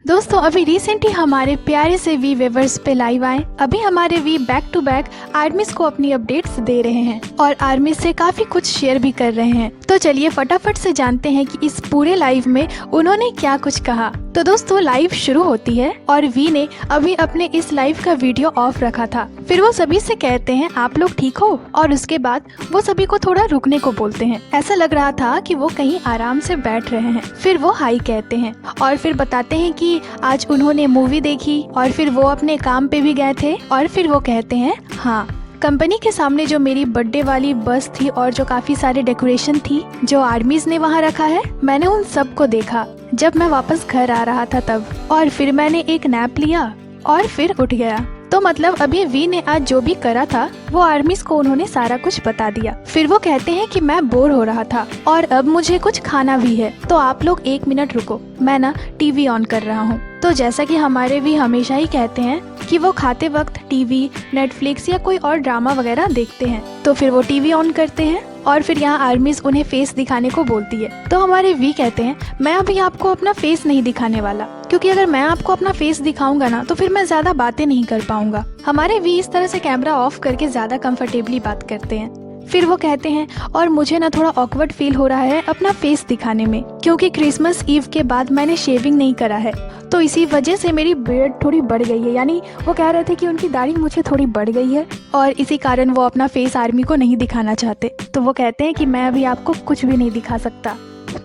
दोस्तों अभी रिसेंटली हमारे प्यारे से वी वेवर्स पे लाइव आए। अभी हमारे we back to back armies को अपनी अपडेट्स दे रहे हैं और आर्मी से काफी कुछ शेयर भी कर रहे हैं। तो चलिए फटाफट से जानते हैं कि इस पूरे लाइव में उन्होंने क्या कुछ कहा। तो दोस्तों लाइव शुरू होती है और वी ने अभी अपने इस लाइव का वीडियो ऑफ रखा था। फिर वो सभी से कहते हैं आप लोग ठीक हो, और उसके बाद वो सभी को थोड़ा रुकने को बोलते हैं। ऐसा लग रहा था कि वो कहीं आराम से बैठ रहे हैं। फिर वो हाई कहते हैं और फिर बताते हैं कि आज उन्होंने मूवी देखी और फिर वो अपने काम पे भी गए थे। और फिर वो कहते हैं हाँ, कंपनी के सामने जो मेरी बर्थडे वाली बस थी और जो काफी सारे डेकोरेशन थी जो आर्मीज ने वहाँ रखा है, मैंने उन सब को देखा जब मैं वापस घर आ रहा था तब। और फिर मैंने एक नैप लिया और फिर उठ गया। तो मतलब अभी वी ने आज जो भी करा था वो आर्मीज को उन्होंने सारा कुछ बता दिया। फिर वो कहते हैं कि मैं बोर हो रहा था और अब मुझे कुछ खाना भी है, तो आप लोग 1 मिनट रुको, मैं ना टीवी ऑन कर रहा हूँ। तो जैसा कि हमारे भी हमेशा ही कहते हैं कि वो खाते वक्त टीवी, नेटफ्लिक्स या कोई और ड्रामा वगैरह देखते हैं। तो फिर वो टीवी ऑन करते हैं और फिर यहाँ आर्मीज उन्हें फेस दिखाने को बोलती है। तो हमारे वी कहते हैं मैं अभी आपको अपना फेस नहीं दिखाने वाला, क्योंकि अगर मैं आपको अपना फेस दिखाऊंगा ना तो फिर मैं ज्यादा बातें नहीं कर पाऊंगा। हमारे वी इस तरह से कैमरा ऑफ करके ज्यादा कंफर्टेबली बात करते हैं। फिर वो कहते हैं और मुझे ना थोड़ा ऑकवर्ड फील हो रहा है अपना फेस दिखाने में, क्योंकि क्रिसमस ईव के बाद मैंने शेविंग नहीं करा है, तो इसी वजह से मेरी बियर्ड थोड़ी बढ़ गई है। यानी वो कह रहे थे कि उनकी दाढ़ी मुझे थोड़ी बढ़ गई है और इसी कारण वो अपना फेस आर्मी को नहीं दिखाना चाहते। तो वो कहते हैं कि मैं अभी आपको कुछ भी नहीं दिखा सकता।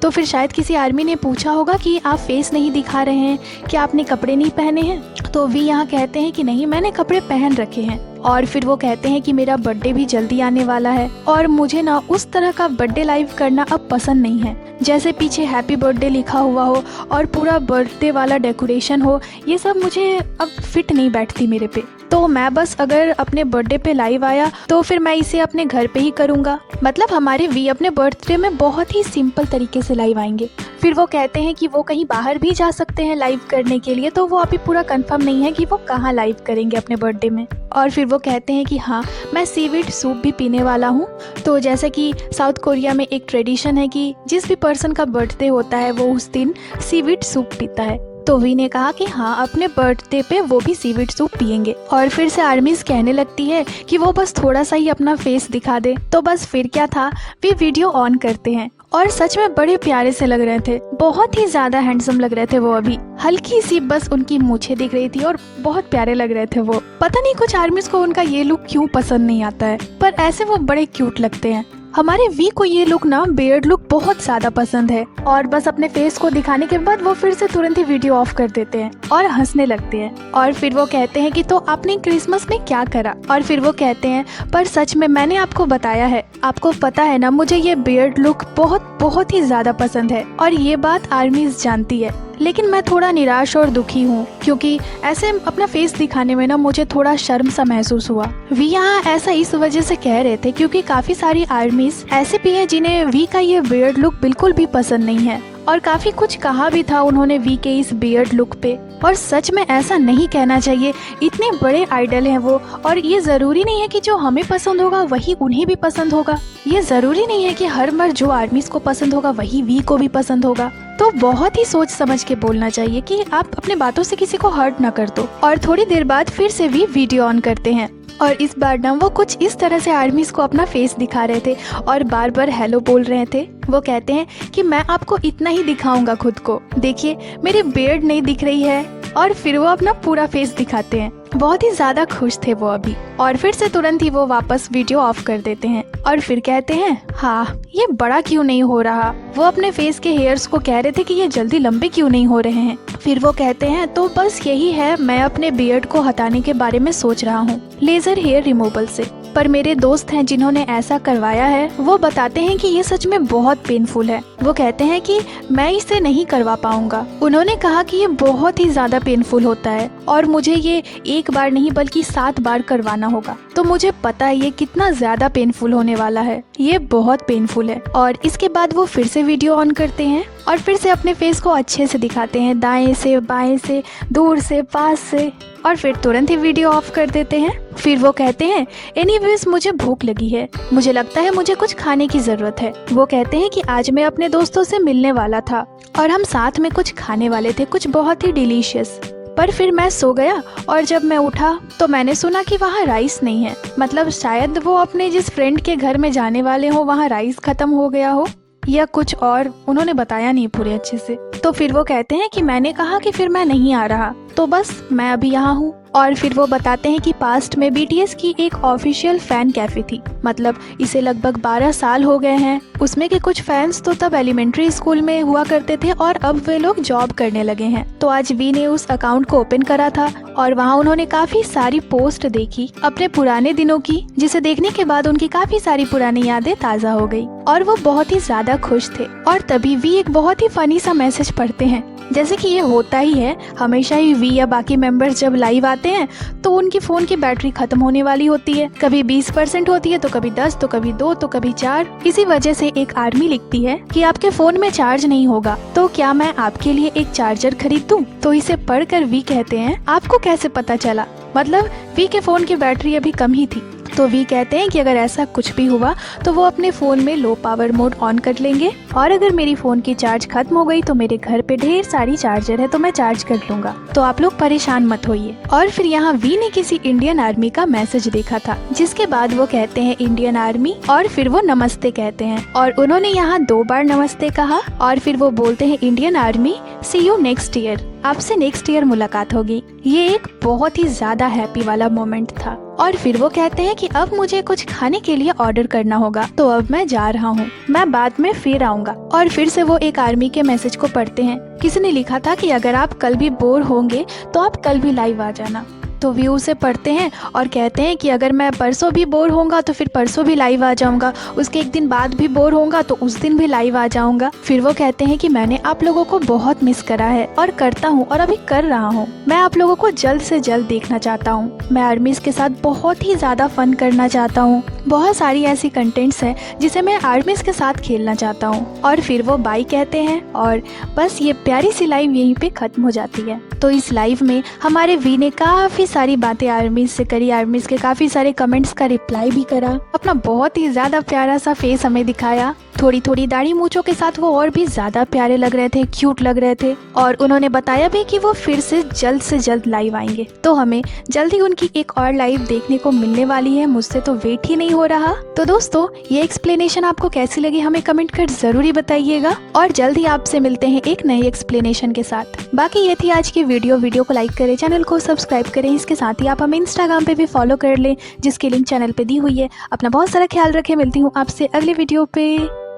तो फिर शायद किसी आर्मी ने पूछा होगा कि आप फेस नहीं दिखा रहे हैं, क्या आपने कपड़े नहीं पहने हैं? तो वी यहाँ कहते हैं कि नहीं, मैंने कपड़े पहन रखे हैं। और फिर वो कहते हैं कि मेरा बर्थडे भी जल्दी आने वाला है और मुझे ना उस तरह का बर्थडे लाइव करना अब पसंद नहीं है, जैसे पीछे हैप्पी बर्थडे लिखा हुआ हो और पूरा बर्थडे वाला डेकोरेशन हो। ये सब मुझे अब फिट नहीं बैठती मेरे पे। तो मैं बस अगर अपने बर्थडे पे लाइव आया तो फिर मैं इसे अपने घर पे ही करूँगा। मतलब हमारे वी अपने बर्थडे में बहुत ही सिंपल तरीके से लाइव आएंगे। फिर वो कहते हैं कि वो कहीं बाहर भी जा सकते हैं लाइव करने के लिए, तो वो अभी पूरा कंफर्म नहीं है कि वो कहाँ लाइव करेंगे अपने बर्थडे में। और फिर वो कहते हैं कि हाँ, मैं सीवीड सूप भी पीने वाला हूँ। तो जैसे कि साउथ कोरिया में एक ट्रेडिशन है कि जिस भी पर्सन का बर्थडे होता है वो उस दिन सीवीड सूप पीता है। तो वी ने कहा कि हाँ, अपने बर्थडे पे वो भी सीवीड सूप पियेंगे। और फिर से आर्मीज कहने लगती है कि वो बस थोड़ा सा ही अपना फेस दिखा दे। तो बस फिर क्या था, वे वीडियो ऑन करते हैं और सच में बड़े प्यारे से लग रहे थे, बहुत ही ज्यादा हैंडसम लग रहे थे वो। अभी हल्की सी बस उनकी मूछें दिख रही थी और बहुत प्यारे लग रहे थे वो। पता नहीं कुछ आर्मीज को उनका ये लुक क्यों पसंद नहीं आता है, पर ऐसे वो बड़े क्यूट लगते हैं। हमारे वी को ये लुक ना, बियर्ड लुक बहुत ज्यादा पसंद है और बस अपने फेस को दिखाने के बाद वो फिर से तुरंत ही वीडियो ऑफ कर देते हैं और हंसने लगते हैं। और फिर वो कहते हैं कि तो आपने क्रिसमस में क्या करा? और फिर वो कहते हैं पर सच में मैंने आपको बताया है, आपको पता है ना, मुझे ये बियर्ड लुक बहुत ही ज्यादा पसंद है और ये बात आर्मीज जानती है। लेकिन मैं थोड़ा निराश और दुखी हूँ, क्योंकि ऐसे अपना फेस दिखाने में ना मुझे थोड़ा शर्म सा महसूस हुआ। वी यहाँ ऐसा इस वजह से कह रहे थे क्योंकि काफी सारी आर्मीज ऐसे भी हैं जिन्हें वी का ये बियर्ड लुक बिल्कुल भी पसंद नहीं है और काफी कुछ कहा भी था उन्होंने वी के इस बियर्ड लुक पे। और सच में ऐसा नहीं कहना चाहिए, इतने बड़े आइडल हैं वो, और ये जरूरी नहीं है कि जो हमें पसंद होगा वही उन्हें भी पसंद होगा। ये जरूरी नहीं है कि हर मर्द जो आर्मीज को पसंद होगा वही वी को भी पसंद होगा। तो बहुत ही सोच समझ के बोलना चाहिए कि आप अपने बातों से किसी को हर्ट ना कर दो। और थोड़ी देर बाद फिर से वी वीडियो ऑन करते हैं और इस बार ना वो कुछ इस तरह से आर्मीज को अपना फेस दिखा रहे थे और बार बार हेलो बोल रहे थे। वो कहते हैं कि मैं आपको इतना ही दिखाऊंगा खुद को, देखिए मेरी बियर्ड नहीं दिख रही है। और फिर वो अपना पूरा फेस दिखाते हैं। बहुत ही ज्यादा खुश थे वो अभी। और फिर से तुरंत ही वो वापस वीडियो ऑफ कर देते हैं और फिर कहते हैं हाँ, ये बड़ा क्यों नहीं हो रहा? वो अपने फेस के हेयर्स को कह रहे थे कि ये जल्दी लंबे क्यों नहीं हो रहे हैं। फिर वो कहते हैं तो बस यही है, मैं अपने बियर्ड को हटाने के बारे में सोच रहा हूँ लेजर हेयर रिमूवल से। पर मेरे दोस्त हैं जिन्होंने ऐसा करवाया है, वो बताते हैं कि ये सच में बहुत पेनफुल है। वो कहते हैं कि मैं इसे नहीं करवा पाऊंगा। उन्होंने कहा कि ये बहुत ही ज्यादा पेनफुल होता है और मुझे ये 1 बार नहीं बल्कि 7 बार करवाना होगा। तो मुझे पता है ये कितना ज्यादा पेनफुल होने वाला है, ये बहुत पेनफुल है। और इसके बाद वो फिर से वीडियो ऑन करते हैं और फिर से अपने फेस को अच्छे से दिखाते हैं, दाएं से बाएं से, दूर से पास से। और फिर तुरंत ही वीडियो ऑफ कर देते हैं। फिर वो कहते हैं एनीवेज मुझे भूख लगी है, मुझे लगता है मुझे कुछ खाने की जरूरत है। वो कहते हैं कि आज मैं अपने दोस्तों से मिलने वाला था और हम साथ में कुछ खाने वाले थे, कुछ बहुत ही डिलीशियस। पर फिर मैं सो गया और जब मैं उठा तो मैंने सुना कि वहाँ राइस नहीं है। मतलब शायद वो अपने जिस फ्रेंड के घर में जाने वाले हो वहाँ राइस खत्म हो गया हो या कुछ और, उन्होंने बताया नहीं पूरे अच्छे से। तो फिर वो कहते हैं कि मैंने कहा कि फिर मैं नहीं आ रहा, तो बस मैं अभी यहाँ हूँ। और फिर वो बताते हैं कि पास्ट में बीटीएस की एक ऑफिशियल फैन कैफे थी, मतलब इसे लगभग 12 साल हो गए हैं। उसमें के कुछ फैंस तो तब एलिमेंट्री स्कूल में हुआ करते थे और अब वे लोग जॉब करने लगे हैं। तो आज वी ने उस अकाउंट को ओपन करा था और वहाँ उन्होंने काफी सारी पोस्ट देखी अपने पुराने दिनों की, जिसे देखने के बाद उनकी काफी सारी पुरानी यादें ताज़ा हो गई और वो बहुत ही ज्यादा खुश थे। और तभी वी एक बहुत ही फनी सा मैसेज पढ़ते हैं। जैसे कि ये होता ही है, हमेशा ही वी या बाकी मेंबर्स जब लाइव आते हैं तो उनकी फोन की बैटरी खत्म होने वाली होती है। कभी 20% होती है, तो कभी 10, तो कभी 2, तो कभी 4। इसी वजह से एक आर्मी लिखती है कि आपके फोन में चार्ज नहीं होगा, तो क्या मैं आपके लिए एक चार्जर खरीद दूं? तो इसे पढ़कर वी कहते हैं आपको कैसे पता चला? मतलब वी के फोन की बैटरी अभी कम ही थी। तो वी कहते हैं कि अगर ऐसा कुछ भी हुआ तो वो अपने फोन में लो पावर मोड ऑन कर लेंगे और अगर मेरी फोन की चार्ज खत्म हो गई तो मेरे घर पे ढेर सारी चार्जर है, तो मैं चार्ज कर लूंगा, तो आप लोग परेशान मत होइए। और फिर यहाँ वी ने किसी इंडियन आर्मी का मैसेज देखा था, जिसके बाद वो कहते हैं इंडियन आर्मी और फिर वो नमस्ते कहते हैं और उन्होंने यहाँ 2 बार नमस्ते कहा और फिर वो बोलते हैं Indian army see you next year, आपसे नेक्स्ट ईयर मुलाकात होगी। ये एक बहुत ही ज्यादा हैप्पी वाला मोमेंट था। और फिर वो कहते हैं कि अब मुझे कुछ खाने के लिए ऑर्डर करना होगा, तो अब मैं जा रहा हूँ, मैं बाद में फिर आऊंगा। और फिर से वो एक आर्मी के मैसेज को पढ़ते हैं। किसी ने लिखा था कि अगर आप कल भी बोर होंगे तो आप कल भी लाइव आ जाना। तो वी उसे पढ़ते हैं और कहते हैं कि अगर मैं परसों भी बोर होऊंगा तो फिर परसों भी लाइव आ जाऊंगा, उसके एक दिन बाद भी बोर होऊंगा तो उस दिन भी लाइव आ जाऊंगा। फिर वो कहते हैं कि मैंने आप लोगों को बहुत मिस करा है और करता हूँ और अभी कर रहा हूँ। मैं आप लोगों को जल्द से जल्द देखना चाहता हूँ। मैं आर्मीज के साथ बहुत ही ज्यादा फन करना चाहता हूँ। बहुत सारी ऐसी कंटेंट्स हैं जिसे मैं आर्मीज के साथ खेलना चाहता हूँ। और फिर वो बाय कहते हैं और बस ये प्यारी सी लाइव यहीं पे खत्म हो जाती है। तो इस लाइव में हमारे वी ने काफी सारी बातें आर्मीज से करी, आर्मीज के काफी सारे कमेंट्स का रिप्लाई भी करा, अपना बहुत ही ज्यादा प्यारा सा फेस हमें दिखाया। थोड़ी थोड़ी दाढ़ी मूंछों के साथ वो और भी ज्यादा प्यारे लग रहे थे, क्यूट लग रहे थे। और उन्होंने बताया भी कि वो फिर से जल्द लाइव आएंगे, तो हमें जल्दी उनकी एक और लाइव देखने को मिलने वाली है। मुझसे तो वेट ही नहीं हो रहा। तो दोस्तों, ये एक्सप्लेनेशन आपको कैसी लगी हमें कमेंट कर जरूरी बताइएगा और जल्द ही आपसे मिलते हैं एक नई एक्सप्लेनेशन के साथ। बाकी ये थी आज की वीडियो को लाइक करें, चैनल को सब्सक्राइब करें, इसके साथ ही आप हमें इंस्टाग्राम पे भी फॉलो कर लें, जिसकी लिंक चैनल पे दी हुई है। अपना बहुत सारा ख्याल रखें, मिलती हूँ आपसे अगली वीडियो पे।